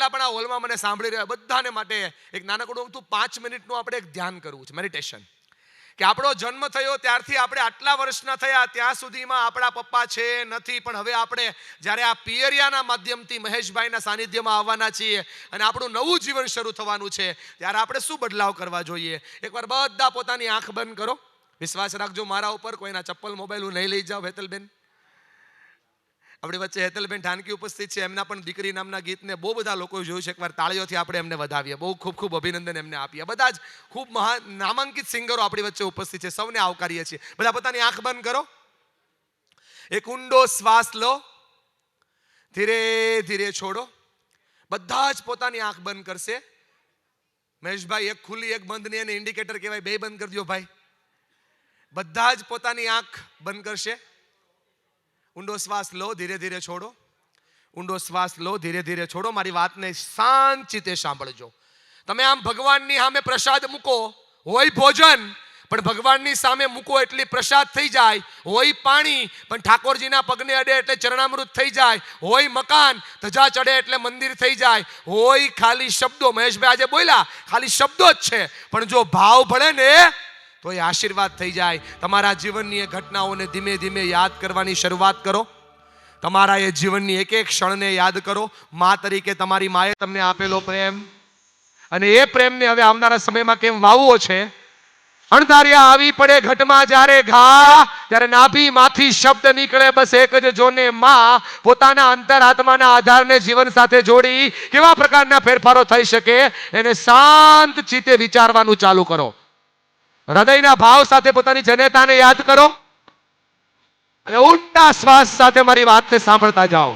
જેટલા પણ આ હોલમાં મને સાંભળી રહ્યા બધાને માટે એક નાનકડું 5 મિનિટનું આપણે એક ધ્યાન કરવું છે, મેડિટેશન. કે આપણો જન્મ થયો ત્યારથી આપણે આટલા વર્ષના થયા ત્યાં સુધીમાં આપણા પપ્પા છે નથી, પણ હવે આપણે જ્યારે આ પિયરિયાના માધ્યમથી મહેશભાઈના સાનિધ્યમાં આવવાના છીએ અને આપણું નવું જીવન શરૂ થવાનું છે, ત્યારે આપણે શું બદલાવ કરવા જોઈએ? એકવાર બધા પોતાની આંખ બંધ કરો. વિશ્વાસ રાખજો મારા ઉપર, કોઈના ચપ્પલ મોબાઈલ હું નહીં લઈ જાઉં. હેતલબેન આપણી વચ્ચે હેતલબેન ઠાનકી ઉપસ્થિત છે. એમના પણ દીકરી નામના ગીતને બહુ બધા લોકોએ જોયું છે. એકવાર તાળીઓથી આપણે એમને વધાવીએ, બહુ ખૂબ ખૂબ અભિનંદન એમને આપીએ. બધા જ ખૂબ મહાન નામાંકિત સિંગરો આપણી વચ્ચે ઉપસ્થિત છે, સૌને આવકારીએ છીએ. બધા પોતાની આંખ બંધ કરો. એક ઊંડો શ્વાસ લો, ધીરે ધીરે છોડો. બધા જ પોતાની આંખ બંધ કરશે. મહેશભાઈ એક ખુલ્લી એક બંધ ની એને ઇન્ડિકેટર કહેવાય, બે બંધ કરી દો ભાઈ. બધા જ પોતાની આંખ બંધ કરશે. ઊંડો શ્વાસ લો, ધીરે ધીરે છોડો. ઊંડો શ્વાસ લો, ધીરે ધીરે છોડો. મારી વાતને શાંત ચિત્તે સાંભળજો. તમે આમ ભગવાનની સામે પ્રસાદ મૂકો, હોય ભોજન પણ ભગવાનની સામે મૂકો એટલે પ્રસાદ થઈ જાય. હોય પાણી પણ ઠાકોરજીના પગને અડે એટલે ચરણામૃત થઈ જાય. હોય મકાન, ધજા ચડે એટલે મંદિર થઈ જાય. હોય ખાલી શબ્દો, મહેશભાઈ આજે બોલ્યા ખાલી શબ્દો જ છે, પણ જો ભાવ ભળે ને તો એ આશીર્વાદ થઈ જાય. તમારા જીવનની એ ઘટનાઓને ધીમે ધીમે યાદ કરવાની શરૂઆત કરો. તમારા એ જીવનની એક એક ક્ષણને યાદ કરો. મા તરીકે તમારી માએ તમને આપેલો પ્રેમ, અને એ પ્રેમને હવે આવનારા સમયમાં કેમ વાવવો છે. અણધાર્યા આવી પડે ઘટમાં જ્યારે ઘા, ત્યારે નાભીમાંથી શબ્દ નીકળે બસ એક જ જોને માં. પોતાના અંતરાત્માના આધારને જીવન સાથે જોડી કેવા પ્રકારના ફેરફારો થઈ શકે એને શાંત ચિત્તે વિચારવાનું ચાલુ કરો. હૃદયના ભાવ સાથે પોતાની જનેતાને યાદ કરો અને ઊંડા શ્વાસ સાથે મારી વાતને સાંભળતા જાઓ.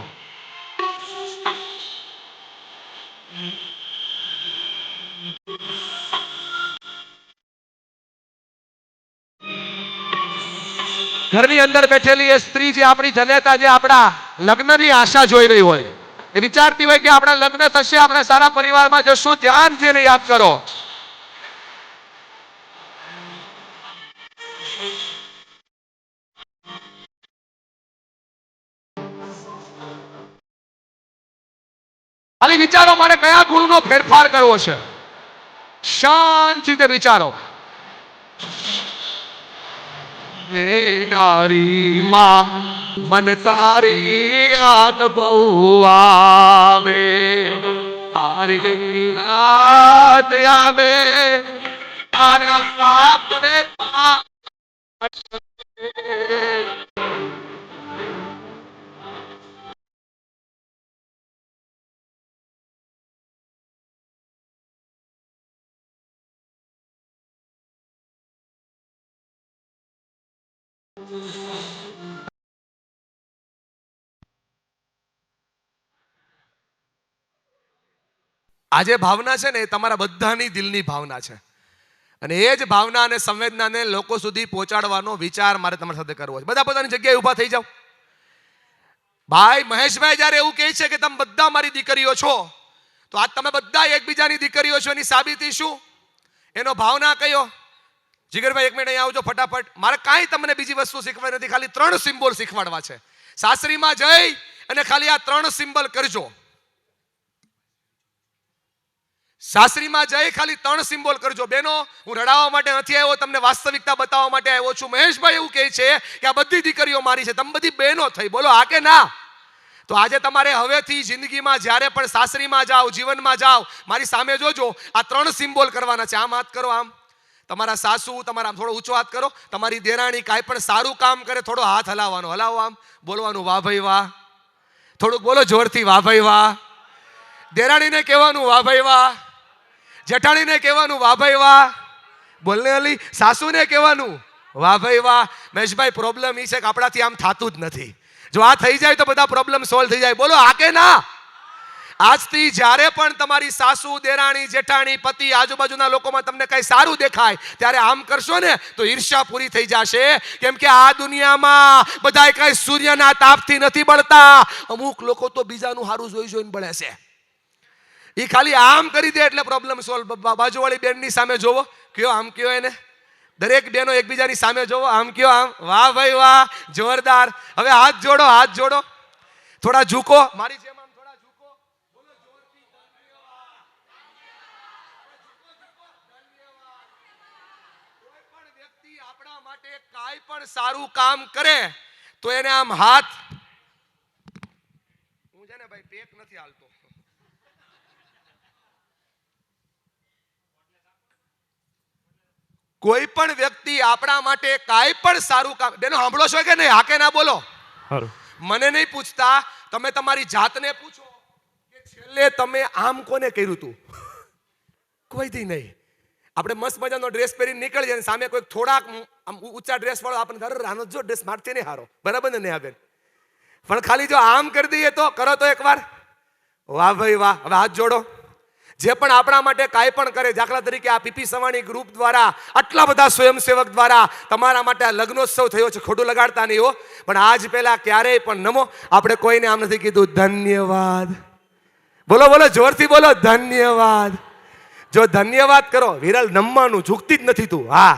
ઘરની અંદર બેઠેલી એ સ્ત્રી જે આપણી જનેતા, જે આપણા લગ્નની આશા જોઈ રહી હોય, એ વિચારતી હોય કે આપણા લગ્ન થશે, આપણે સારા પરિવારમાં જશું. ધ્યાનથી એને યાદ કરો. ખાલી વિચારો મારે કયા ગુણનો ફેરફાર કરવો છે. શાંતિથી વિચારો. નારી માં મન તારી યાદ બહુ આવે, તારી યાદ આવે, તારા બાપને આજે ભાવના છે ને એ તમારા બધાની દિલની ભાવના છે, અને એ જ ભાવના અને સંવેદનાને લોકો સુધી પહોંચાડવાનો વિચાર મારે તમારી સાથે કરવો છે. બધા પોતાની જગ્યાએ ઊભા થઈ જાઓ. ભાઈ મહેશભાઈ જ્યારે એવું કહે છે કે તમે બધા મારી દીકરીઓ છો, તો આજ તમે બધા એકબીજાની દીકરીઓ છો એની સાબિતી શું? એનો ભાવના કયો? જીગરભાઈ એક મિનિટ અહીંયા આવજો ફટાફટ. મારે કાંઈ તમને બીજી વસ્તુ શીખવાડી નથી, ખાલી 3 સિમ્બોલ શીખવાડવા છે. સાસરીમાં જઈ અને ખાલી આ 3 સિમ્બોલ કરજો. સાસરીમાં જઈ ખાલી 3 સિમ્બોલ કરજો. બેનો, હું રડાવવા માટે નથી આવ્યો, તમને વાસ્તવિકતા બતાવવા માટે આવ્યો છું. મહેશભાઈ એવું કહે છે કે આ બધી દીકરીઓ મારી છે, તમે બધી બહેનો થઈ. બોલો હા કે ના? તો આજે તમારે હવેથી જિંદગીમાં જ્યારે પણ સાસરીમાં જાઓ, જીવનમાં જાઓ, મારી સામે જોજો, આ 3 સિમ્બોલ કરવાના છે. આમ હાથ કરો, આમ તમારા સાસુ, તમારા થોડો ઊંચો હાથ કરો. તમારી દેરાણી કાંઈ પણ સારું કામ કરે થોડો હાથ હલાવવાનો, હલાવો, આમ બોલવાનું વાહ ભાઈ વાહ. થોડુંક બોલો જોરથી, વાહ ભાઈ વાહ. દેરાણીને કહેવાનું વાહ ભાઈ વાહ. જેઠાણીને કહેવાનું વાહ ભાઈ વાહ. બોલને અલી. સાસુને કહેવાનું વાહ ભાઈ વાહ. મહેશભાઈ પ્રોબ્લેમ એ છે કે આપણાથી આમ થતું જ નથી. જો આ થઈ જાય તો બધા પ્રોબ્લેમ સોલ્વ થઈ જાય. બોલો હા કે ના? આજથી જ્યારે પણ તમારી સાસુ, દેરાણી, જેઠાણી, પતિ, આજુબાજુના લોકોમાં તમને કઈ સારું દેખાય ત્યારે આમ કરશો ને તો ઈર્ષ્યા પૂરી થઈ જશે. કેમ કે આ દુનિયામાં બધા કઈ સૂર્યના તાપથી નથી બળતા. અમુક લોકો તો બીજાનું સારું જોઈ જોઈને બળે છે. એ ખાલી આમ કરી દે એટલે પ્રોબ્લેમ સોલ્વ. બાજુવાળી બેનની સામે જોવો, કયો આમ કયો એને. દરેક બેનો એકબીજાની સામે જોવો, આમ કયો આમ. વાહ ભાઈ વાહ, જોરદાર. હવે હાથ જોડો, હાથ જોડો. થોડા ઝૂકો, મારી જેમ આમ થોડા ઝૂકો. બોલો જોરથી. આપણા માટે કાંઈ પણ સારું કામ કરે તો એને આમ હાથ, હું છે ને ભાઈ પેક નથી હાલતો, કોઈ પણ વ્યક્તિ આપણા માટે કાંઈ પણ સારું કામ, બેનો સાંભળો છો કે નહીં? હાકે ના બોલો. મને નહીં પૂછતા, તમે તમારી જાતને પૂછો કે છેલ્લે તમે આમ કોને કર્યું હતું? કોઈ દી નહીં. આપણે મસ્ત મજાનો ડ્રેસ પહેરીને નીકળીએ અને સામે કોઈ થોડાક ઊંચા ડ્રેસ વાળો આપણને ઘર રાનો જો ડ્રેસ મારતી નહીં હારો, બરાબર ને? નહીં આવે પણ ખાલી જો આમ કરી દઈએ તો કરો તો એકવાર, વાહ ભાઈ વાહ. હવે હાથ જોડો. જે પણ આપણા માટે કાંઈ પણ કરે, દાખલા તરીકે આ પીપી સવાણી ગ્રુપ દ્વારા, આટલા બધા સ્વયંસેવક દ્વારા તમારા માટે આ લગ્નોત્સવ થયો છે, ખોટું લગાડતા નહીં હો, પણ આજ પહેલા ક્યારેય પણ નમો આપણે કોઈને આમ નથી કીધું ધન્યવાદ. બોલો બોલો, જોરથી બોલો ધન્યવાદ. જો ધન્યવાદ કરો, વિરલ નમવાનું ઝૂકતી જ નથી તું. હા,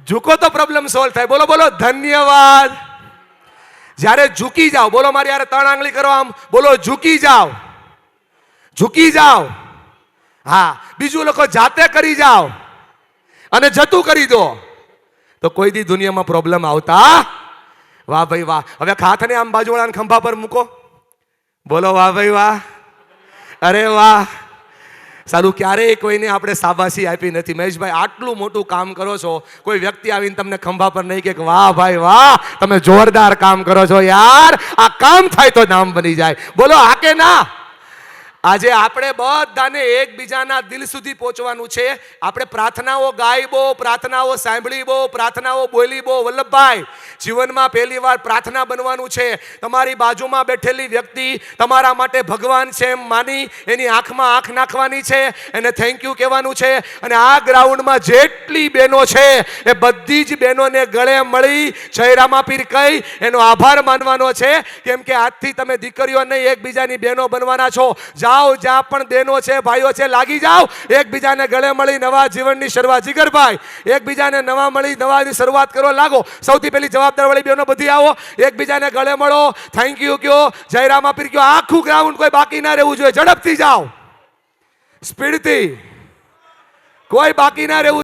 ઝૂકો તો પ્રોબ્લેમ સોલ્વ થાય. બોલો બોલો ધન્યવાદ. જ્યારે ઝૂકી જાઓ, બોલો મારી યાર 3 આંગળી કરો આમ, બોલો ઝૂકી જાઓ, ઝૂકી જાઓ. હા, બીજું લોકો જાતે કરી જાઓ અને જતું કરી દો તો કોઈ દી દુનિયામાં પ્રોબ્લેમ આવતા. વાહ ભાઈ વાહ. હવે હાથને આમ બાજુવાળાના ખંભા પર મૂકો, બોલો વાહ ભાઈ વાહ. અરે વાહ. સારું, ક્યારેય કોઈને આપણે શાબાશી આપી નથી. મહેશભાઈ આટલું મોટું કામ કરો છો, કોઈ વ્યક્તિ આવીને તમને ખંભા પર નહીં કે વાહ ભાઈ વાહ તમે જોરદાર કામ કરો છો યાર, આ કામ થાય તો નામ બની જાય. બોલો હા કે ના? આજે આપણે બધાને એકબીજાના દિલ સુધી પહોંચવાનું છે. આપણે પ્રાર્થનાઓ ગાઈબો, પ્રાર્થનાઓ સાંભળીબો, પ્રાર્થનાઓ બોલીબો. વલ્લભભાઈ, જીવનમાં પહેલી વાર પ્રાર્થના બનવાનું છે. તમારી બાજુમાં બેઠેલી વ્યક્તિ તમારા માટે ભગવાન છે એમ માની એની આંખમાં આંખ નાખવાની છે, એને થેન્ક યુ કહેવાનું છે. અને આ ગ્રાઉન્ડમાં જેટલી બહેનો છે એ બધી જ બહેનોને ગળે મળી જયરામા પીર કહી એનો આભાર માનવાનો છે. કેમ કે આજથી તમે દીકરીઓ નહીં, એકબીજાની બહેનો બનવાના છો. જ્યાં પણ બહેનો છે, ભાઈઓ છે, લાગી જાઓ, એકબીજાને ગળે મળી નવા જીવનની શરૂઆત. જીગરભાઈ, એકબીજાને નવા મળી નવાની શરૂઆત કરો, લાગો. સૌથી પહેલી જવાબદાર વાળી બહેનો બધી આવો, એકબીજાને ગળે મળો, થેન્ક યુ કયો, જયરામ આપી કયો. આખું ગ્રાઉન્ડ કોઈ બાકી ના રહેવું જોઈએ. ઝડપથી જાઓ, સ્પીડથી, કોઈ બાકી ના રહેવું.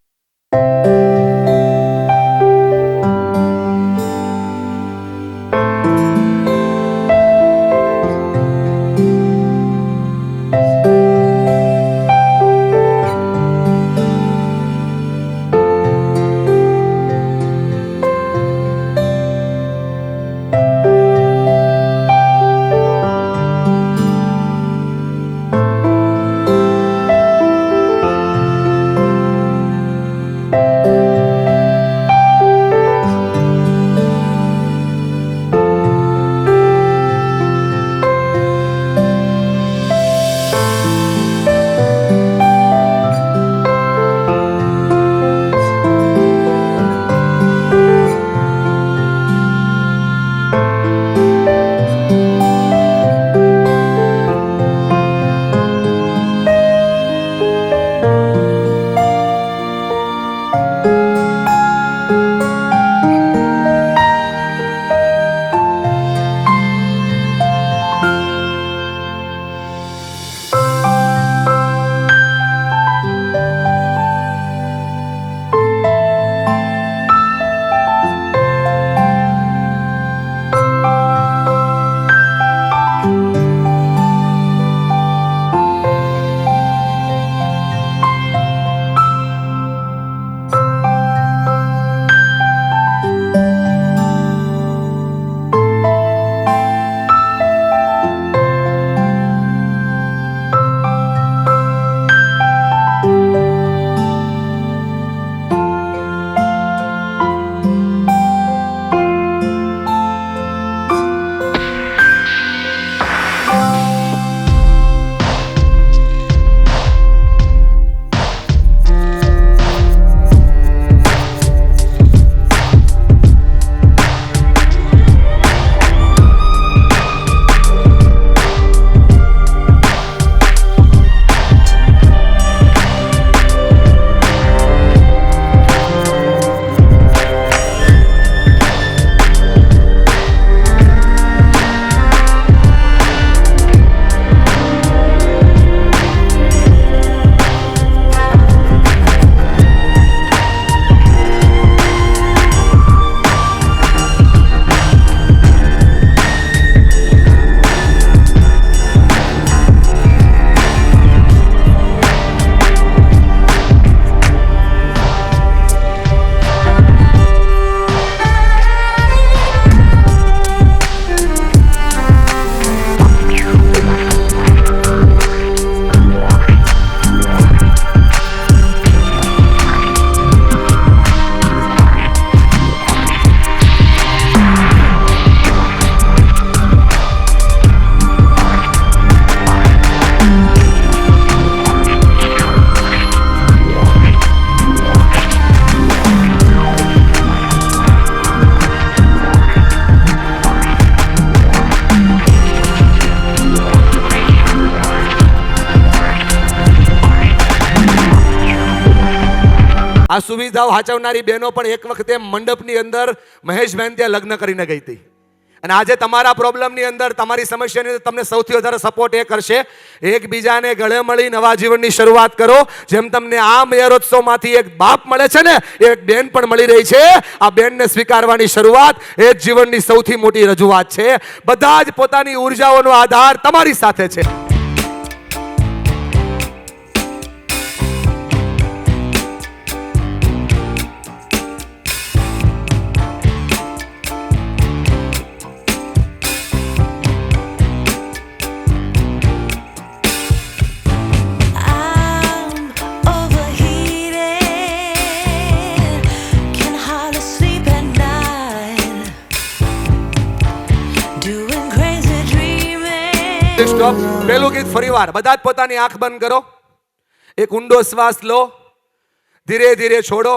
આ સુવિધાઓ હાચવનારી બહેનો પણ એક વખતે મંડપની અંદર મહેશભાઈ ત્યાં લગ્ન કરીને ગઈ હતી. અને આજે તમારા પ્રોબ્લેમની અંદર, તમારી સમસ્યાની અંદર તમને સૌથી વધારે સપોર્ટ એ કરશે, એકબીજાને ગળે મળી નવા જીવનની શરૂઆત કરો. જેમ તમને આ મેયરોત્સવમાંથી એક બાપ મળે છે ને, એક બેન પણ મળી રહી છે. આ બેનને સ્વીકારવાની શરૂઆત એ જ જીવનની સૌથી મોટી રજૂઆત છે. બધા જ પોતાની ઉર્જાઓનો આધાર તમારી સાથે છે. પહેલું ગીત ફરીવાર બધા જ પોતાની આંખ બંધ કરો, એક ઊંડો શ્વાસ લો, ધીરે ધીરે છોડો.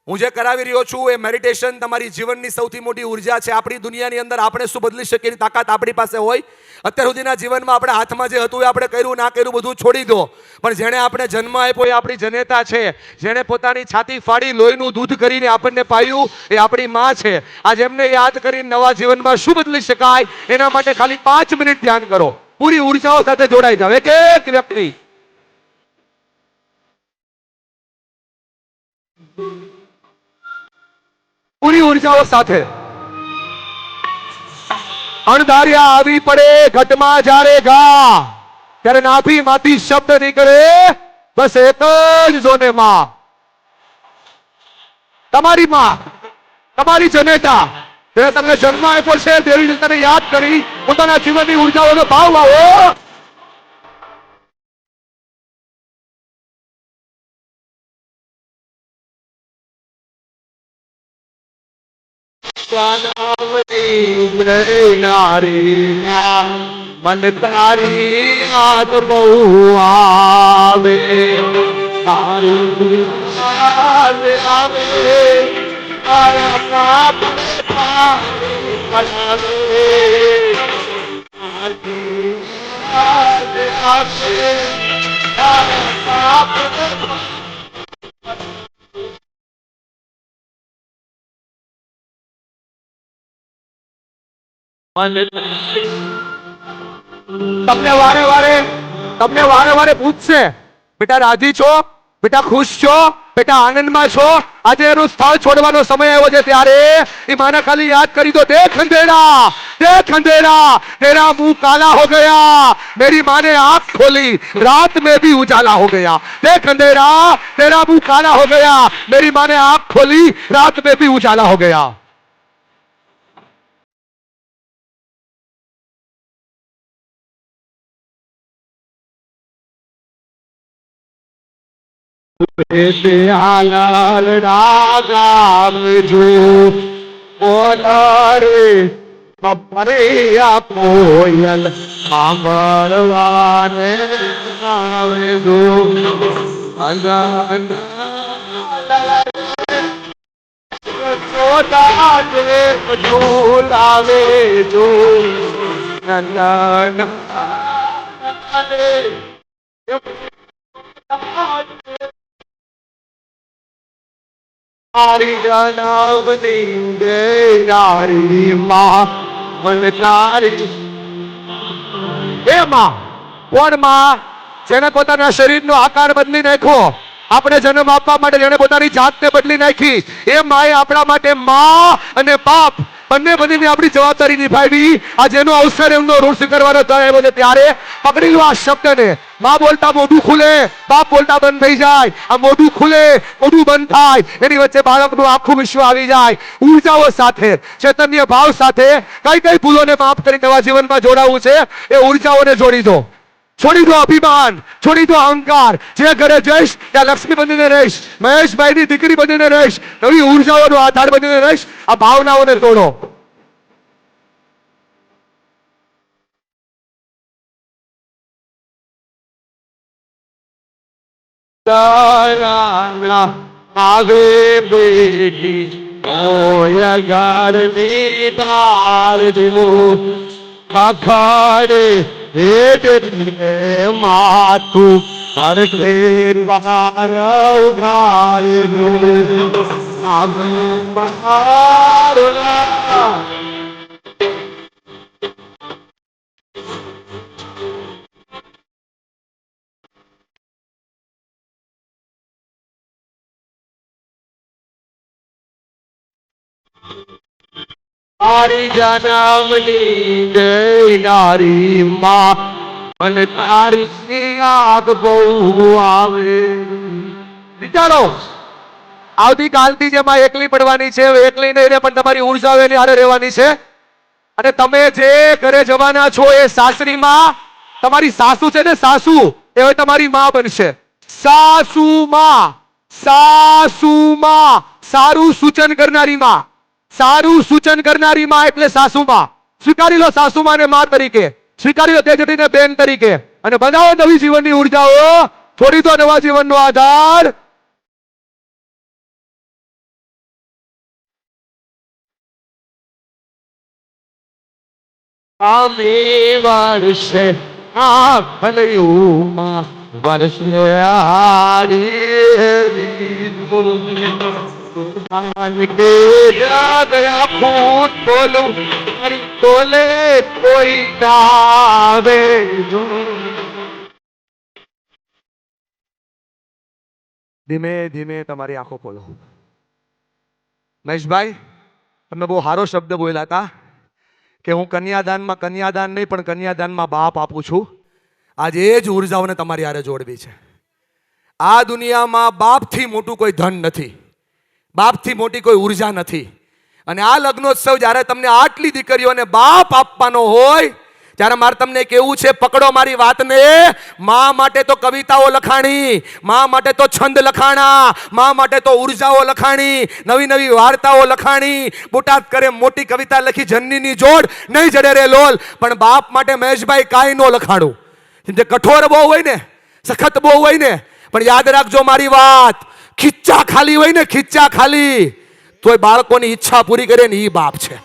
હું જે કરાવી રહ્યો છું એ મેડિટેશન તમારી જીવનની સૌથી મોટી ઉર્જા છે. આપણી દુનિયાની અંદર આપણે શું બદલી શકીએ એની તાકાત આપણી પાસે હોય. અત્યાર સુધીના જીવનમાં આપણે હાથમાં જે હતું એ આપણે કર્યું ના કર્યું બધું છોડી દો, પણ જેણે આપણે જન્મ આપ્યો એ આપણી જનેતા છે. જેણે પોતાની છાતી ફાડી લોહીનું દૂધ કરીને આપણને પાયું એ આપણી માં છે. આજે એમને યાદ કરીને નવા જીવનમાં શું બદલી શકાય એના માટે ખાલી 5 મિનિટ ધ્યાન કરો. પૂરી ઉર્જાઓ સાથે જોડાઈ જાવ. એક એક વ્યક્તિ પૂરી ઉર્જાઓ સાથે. અણધાર્યા આવી પડે ઘટમાં જ્યારે ગા, ત્યારે નાભીમાંથી શબ્દ નીકળે બસ એક જ જોને માં. તમારી માં, તમારી જનેતા, તે તમને જન્મ આપ્યો છે, તેવી રીતે યાદ કરી પોતાના જીવનની ઉર્જાઓનો ભાવ લાવો. મન તારી યાદ બહુ આવે, તારી યાદ આવે, તારા તમને વારે વારે પૂછશે, બેટા રાજી છો, બેટા ખુશ છો, બેટા આનંદમાં છો. આજે એનું સ્થળ છોડવાનો સમય આવ્યો છે, ત્યારે એ માને ખાલી યાદ કરી દો. દેખ अंधेरा तेरा मुंह काला हो गया, मेरी माँ ने आंख खोली, रात में भी उजाला हो गया. देख अंधेरा तेरा मुंह काला हो गया, मेरी माँ ने आंख खोली, रात में भी उजाला हो गया. કોયલ સાંભળવાને આવે જો, ઝુલાવે જો, તારી જનાવની નારી માં, મન તારી. એ માં કોણ? માં જેને પોતાના શરીરનો આકાર બદલી નાખ્યો, આપણે જન્મ આપવા માટે જેને પોતાની જાતને બદલી નાખી, એ માએ આપણા માટે માં અને બાપ બંને બનીને આપણી જવાબદારી નિભાવી. આ જેનો અવસર એમનો ઋણ સ્વીકારવાનો થયો છે, ત્યારે પકડી લો આ શબ્દને. માં બોલતા મોઢું ખુલે, બાપ બોલતા બંધ થઈ જાય. આ મોઢું ખુલે, મોઢું બંધ થાય, એની વચ્ચે બાળકનું આખું વિશ્વ આવી જાય. ઉર્જાઓ સાથે, ચૈતન્ય ભાવ સાથે કઈ કઈ ભૂલોને માફ કરી નવા જીવનમાં જોડાવું છે, એ ઉર્જાઓને જોડી દો. છોડી દો અભિમાન, છોડી દો અહંકાર. જે ઘરે જઈશ ત્યાં લક્ષ્મી બનીને રહીશ, મહેશભાઈની દીકરી બનીને રહીશ, નવી ઉર્જાઓનો આધાર બનીને રહીશ. આ ભાવનાઓને તોડો. આવે બેટી ઓય ગારની તાર દેવું ખાખડે માથું હરે તેર બહાર ઉઘાય આગળ બહાર તારી જન્મની જય નારી માં મને તારી યાદ બહુ આવે. વિચારો આવતીકાલથી જેમાં એકલી પડવાની છે, એકલી નહીં રે પણ તમારી ઉર્જા એની હારે રહેવાની છે. અને તમે જે ઘરે જવાના છો એ સાસરીમાં તમારી સાસુ છે ને, સાસુ એ હવે તમારી માં બનશે. સાસુમાં, સાસુમાં સારું સૂચન કરનારી માં, સારું સૂચન કરનારી માં એટલે સાસુમાં. સ્વીકારી લો સાસુમાં ને માં તરીકે, સ્વીકારી લો તેજટીને બેન તરીકે અને બનાવો નવી જીવનની ઉર્જાઓ, છોડી દો નવા જીવનનો આધાર. અમે વર્ષે આ ભલયુમાં વર્ષે તોલે કોઈ આવે. ધીમે ધીમે તમારી આંખો ખોલો. મહેશભાઈ, તમે બહુ સારો શબ્દ બોલ્યા હતા કે હું કન્યાદાનમાં કન્યાદાન નહીં પણ કન્યાદાનમાં બાપ આપું છું. આજે એ જ ઉર્જાઓને તમારી હારે જોડવી છે. આ દુનિયામાં બાપથી મોટું કોઈ ધન નથી, બાપથી મોટી કોઈ ઉર્જા નથી. અને આ લગ્નોત્સવ જ્યારે તમને આટલી દીકરીઓને બાપ આપવાનો હોય ત્યારે મારે તમને કેવું છે, પકડો મારી વાતને. મા માટે તો કવિતાઓ લખાણી, મા માટે તો છંદ લખાણા, મા માટે તો ઉર્જાઓ લખાણી, નવી નવી વાર્તાઓ લખાણી, બોટાદ કરે મોટી કવિતા લખી જનનીની જોડ નહીં જડે રે લોલ. પણ બાપ માટે મહેશભાઈ કાંઈ ન લખાણું. જે કઠોર બહુ હોય ને, સખત બહુ હોય ને, પણ યાદ રાખજો મારી વાત, ખીચ્ચા ખાલી હોય ને, ખીચ્ચા ખાલી તોય બાળકોની ઈચ્છા પૂરી કરે ને ઈ બાપ છે.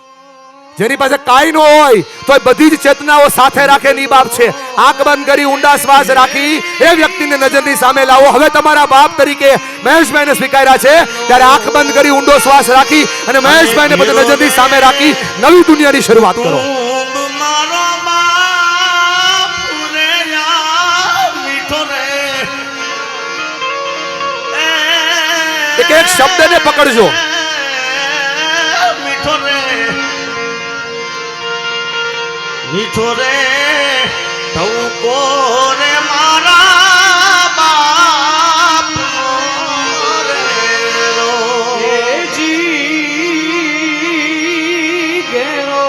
જેની પાસે કાંઈ ન હોય તો બધી જ ચેતનાઓ સાથે રાખે ને ઈ બાપ છે. આંખ બંધ કરી ઊંડા શ્વાસ રાખી એ વ્યક્તિને નજરની સામે લાવો. હવે તમારા બાપ તરીકે મહેશભાઈને સ્વીકાર્યા છે ત્યારે આંખ બંધ કરી ઊંડો શ્વાસ રાખી અને મહેશભાઈને બધું નજરની સામે રાખી નવી દુનિયાની શરૂઆત કરો. એક એક શબ્દને પકડજો. મીઠો રે ધવકો રે મારા બાપ રે જી ગેરો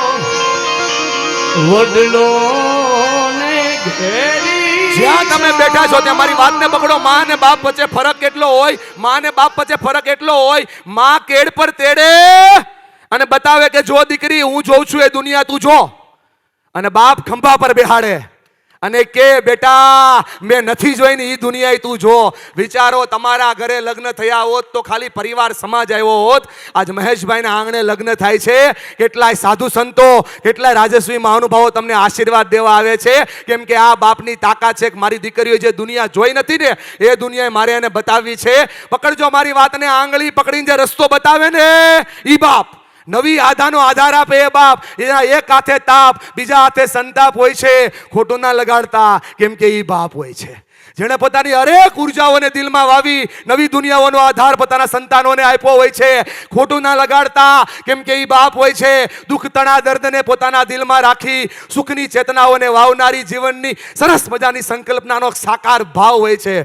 વડલો ને ઘેરી. જ્યાં તમે બેઠા છો ત્યાં મારી વાતને પકડો. માં ને બાપ વચ્ચે ફરક કેટલો હોય, માં ને બાપ વચ્ચે ફરક એટલો હોય, માં કેડ પર તેડે અને બતાવે કે જો દીકરી હું જોઉં છું એ દુનિયા તું જો, અને બાપ ખંભા પર બેહાડે અને કે બેટા મેં નથી જોઈને ઈ દુનિયા તું જો. વિચારો તમારા ઘરે લગ્ન થયા હોત તો ખાલી પરિવાર સમાજ આવ્યો હોત. આજ મહેશભાઈના આંગણે લગ્ન થાય છે. કેટલાય સાધુ સંતો, કેટલાય રાજસ્વી મહાનુભાવો તમને આશીર્વાદ દેવા આવે છે, કેમ કે આ બાપની તાકાત છે કે મારી દીકરીઓ જે દુનિયા જોઈ નથી ને એ દુનિયાએ મારે એને બતાવવી છે. પકડજો મારી વાતને. આંગળી પકડીને જે રસ્તો બતાવે ને ઈ બાપ, નવી આધાનો આધાર આપે એ બાપ. એના એક હાથે તાપ, બીજા હાથે સંતાપ હોય છે. ખોટું ના લગાડતા, કેમ કે ઈ બાપ હોય છે જેણે પોતાની હરેક ઉર્જાઓને દિલમાં વાવી નવી દુનિયાઓનો આધાર પોતાના સંતાનોને આપ્યો હોય છે. ખોટું ના લગાડતા, કેમ કે ઈ બાપ હોય છે દુઃખ તણા દર્દને પોતાના દિલમાં રાખી સુખની ચેતનાઓને વાવનારી જીવનની સરસ મજાની સંકલ્પનાનો સાકાર ભાવ હોય છે,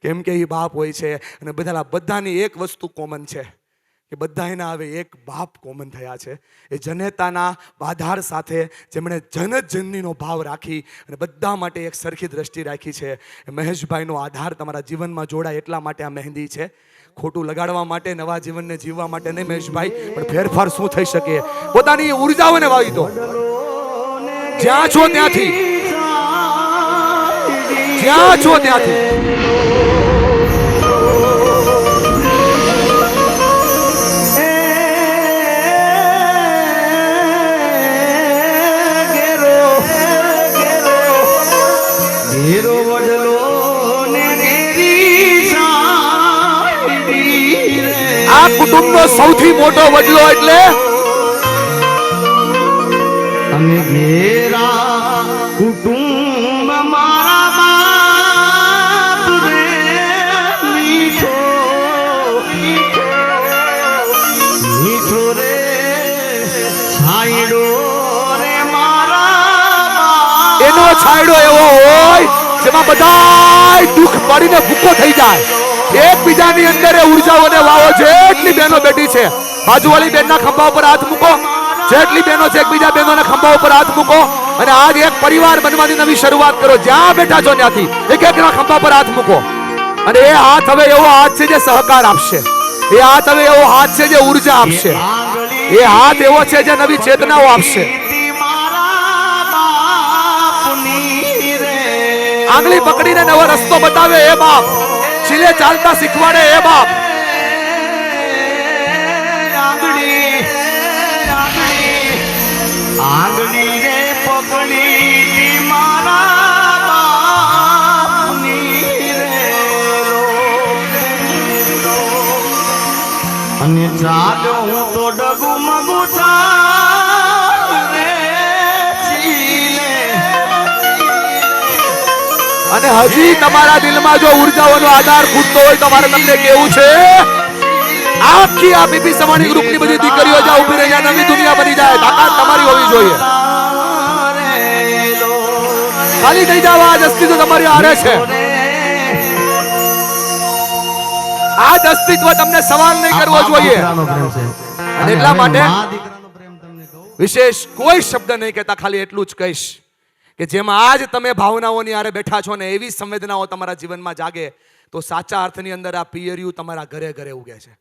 કેમ કે ઈ બાપ હોય છે. અને બધાની એક વસ્તુ કોમન છે કે બધા એના હવે એક બાપ કોમન થયા છે. એ જનેતાના આધાર સાથે જેમણે જનજનનીનો ભાવ રાખી અને બધા માટે એક સરખી દ્રષ્ટિ રાખી છે. એ મહેશભાઈનો આધાર તમારા જીવનમાં જોડાય એટલા માટે આ મહેંદી છે. ખોટું લગાડવા માટે, નવા જીવનને જીવવા માટે નહીં મહેશભાઈ, પણ ફેરફાર શું થઈ શકે પોતાની ઉર્જાઓને વાવી દો. જ્યાં છો ત્યાંથી, જ્યાં છો ત્યાંથી હીરો વડલો ને કુટુંબનો સૌથી મોટો વડલો એટલે અને ઘેરા કુટુંબ મારા બાપ રે મીઠો મીઠો રે છાંયડો રે મારા એનો છાંયડો એવો હોય જેમાં બધાય દુઃખ પડીને ભૂકો થઈ જાય. એકબીજાની અંદર એ ઉર્જાઓને વાવો. જેટલી બહેનો બેઠી છે બાજુવાળી બેનના ખંભા ઉપર હાથ મૂકો. જેટલી બહેનો છે એકબીજા બહેનોના ખંભા ઉપર હાથ મૂકો અને આજ એક પરિવાર બનવાની નવી શરૂઆત કરો. જ્યાં બેઠા છો ત્યાંથી એક એકના ખંભા પર હાથ મૂકો અને એ હાથ હવે એવો હાથ છે જે સહકાર આપશે. એ હાથ હવે એવો હાથ છે જે ઉર્જા આપશે. એ હાથ એવો છે જે નવી ચેતનાઓ આપશે. આંગળી પકડીને નવો રસ્તો બતાવે એ બાપ. ચીલે ચાલતા શીખવાડે એ બાપ. આંગળી રે પકડી મારા બાપની રે અને ચાલો હું તો ડગુમગુ રે ચીલે અને હજી તમારા દિલમાં જો ઉર્જાઓનો આધાર ખૂટતો હોય તો મારે તમને કેવું છે, આખી આ બીબી સવાણી ગ્રુપની બધી દીકરીઓ જ્યાં ઊભી રહી જાય નવી દુનિયા બની જાય. તાકાત તમારી હોવી જોઈએ. ખાલી થઈ જાવ. આ અસ્તિત્વ તમારી હારે છે. આ અસ્તિત્વ તમને સવાલ નહીં કરવો જોઈએ. અને એટલા માટે વિશેષ કોઈ શબ્દ નહીં કહેતા, ખાલી એટલું જ કહીશ કે જેમ આજ તમે ભાવનાઓની હારે બેઠા છો ને એવી સંવેદનાઓ તમારા જીવનમાં જાગે તો સાચા અર્થની અંદર આ પિયરિયું તમારા ઘરે ઘરે ઉગે છે.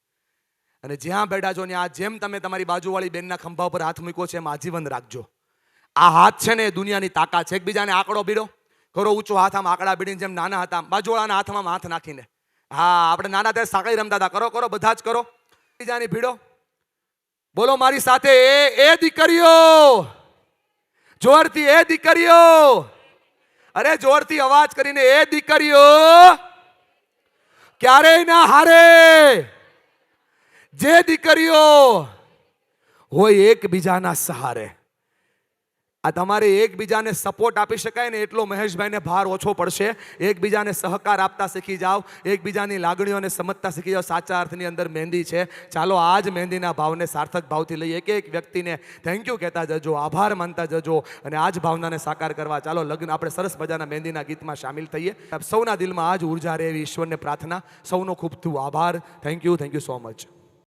અને જ્યાં બેઠા છો ત્યાં જેમ તમે તમારી બાજુવાળી બેનના ખંભા ઉપર હાથ મૂક્યો છે એમ આજીવન રાખજો. આ હાથ છે ને એ દુનિયાની તાકાત છે. એકબીજાને આંકડો ભીડો કરો, ઊંચો હાથ આમ આંકડા ભીડીને જેમ નાના હતા બાજુવાળાના હાથમાં હાથ નાખીને. હા, આપણે નાના ત્યારે સાંકળી રમતા હતા. કરો કરો બધા જ કરો. એકબીજાની ભીડો બોલો મારી સાથે, એ દીકરીઓ જોરથી, એ દીકરીઓ. અરે જોરથી અવાજ કરીને, એ દીકરીઓ ક્યારેય ના હારે. જે દીકરીઓ હોય એકબીજાના સહારે. આ તમારે એકબીજાને સપોર્ટ આપી શકાય ને એટલો મહેશભાઈને ભાર ઓછો પડશે. એકબીજાને સહકાર આપતા શીખી જાઓ, એકબીજાની લાગણીઓને સમજતા શીખી જાઓ. સાચા અર્થની અંદર મહેંદી છે. ચાલો આજ મહેંદીના ભાવને સાર્થક ભાવથી લઈએ. એક એક વ્યક્તિને થેન્ક યુ કહેતા જજો, આભાર માનતા જજો અને આજ ભાવનાને સાકાર કરવા ચાલો લગ્ન આપણે સરસ મજાના મહેંદીના ગીતમાં સામેલ થઈએ. સૌના દિલમાં આજ ઉર્જા રહે એવી ઈશ્વરને પ્રાર્થના. સૌનો ખૂબ ખૂબ આભાર. Thank you so much.